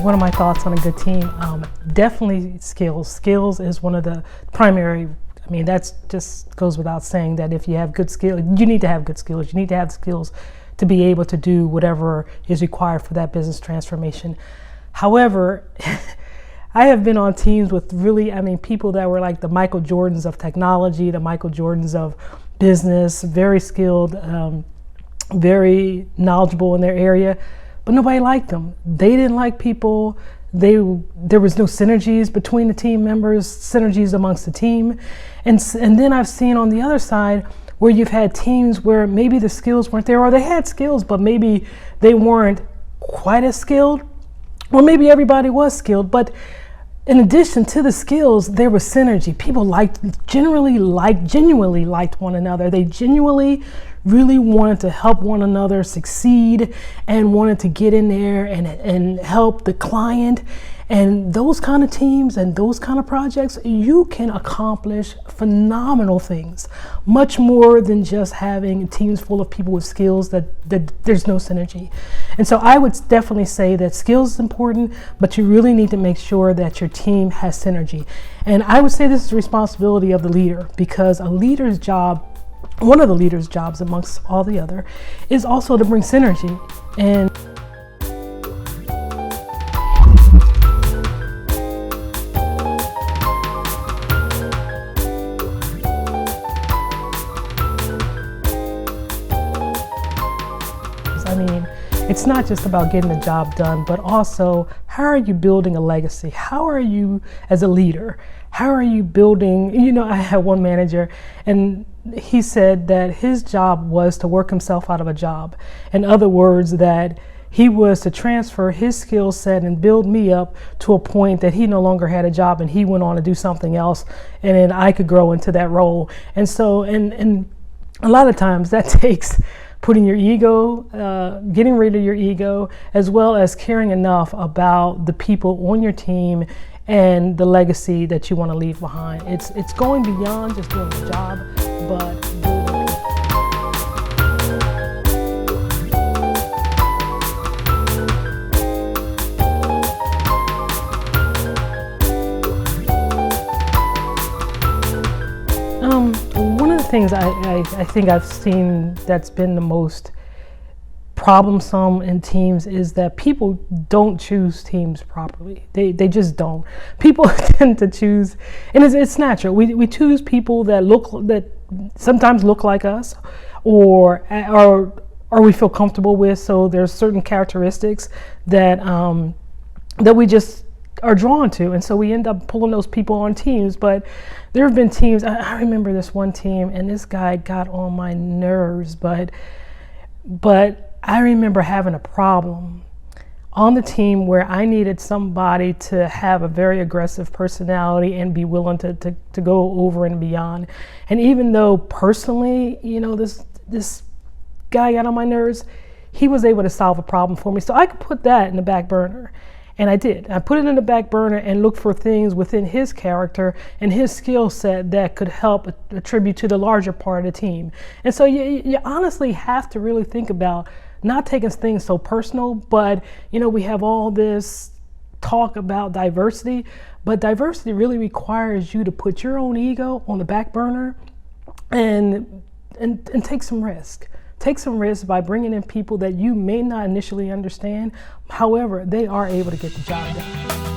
One of my thoughts on a good team, definitely skills. Skills is one of the primary. I mean, that just goes without saying that if you have good skills, you need to have good skills. You need to have the skills to be able to do whatever is required for that business transformation. However, I have been on teams with really, people that were like the Michael Jordans of technology, the Michael Jordans of business, very skilled, very knowledgeable in their area, but nobody liked them. They didn't like people. There was no synergies between the team members, synergies amongst the team. And then I've seen on the other side where you've had teams where maybe the skills weren't there, or they had skills, but maybe they weren't quite as skilled, or maybe everybody was skilled, but in addition to the skills, there was synergy. People genuinely liked one another. They genuinely really wanted to help one another succeed and wanted to get in there and help the client. And those kind of teams and those kind of projects, you can accomplish phenomenal things, much more than just having teams full of people with skills that there's no synergy. And so I would definitely say that skills is important, but you really need to make sure that your team has synergy. And I would say this is the responsibility of the leader, because a leader's job, one of the leader's jobs amongst all the other, is also to bring synergy. And it's not just about getting the job done, but also how are you building a legacy? How are you, as a leader, how are you building? I had one manager, and he said that his job was to work himself out of a job. In other words, that he was to transfer his skill set and build me up to a point that he no longer had a job and he went on to do something else, and then I could grow into that role. And so, and a lot of times that takes putting your ego, getting rid of your ego, as well as caring enough about the people on your team and the legacy that you want to leave behind. It's going beyond just doing the job, but one of the things I think I've seen that's been the most problemsome in teams is that people don't choose teams properly. They just don't. People tend to choose, and it's natural. We choose people that sometimes look like us, or we feel comfortable with. So there's certain characteristics that we just are drawn to, and so we end up pulling those people on teams. But there have been teams, I remember this one team, and this guy got on my nerves, but I remember having a problem on the team where I needed somebody to have a very aggressive personality and be willing to go over and beyond. And even though personally, this guy got on my nerves, he was able to solve a problem for me. So I could put that in the back burner. And I did. I put it in the back burner and looked for things within his character and his skill set that could help attribute to the larger part of the team. And so you honestly have to really think about not taking things so personal, but we have all this talk about diversity, but diversity really requires you to put your own ego on the back burner and take some risk. Take some risks by bringing in people that you may not initially understand. However, they are able to get the job done.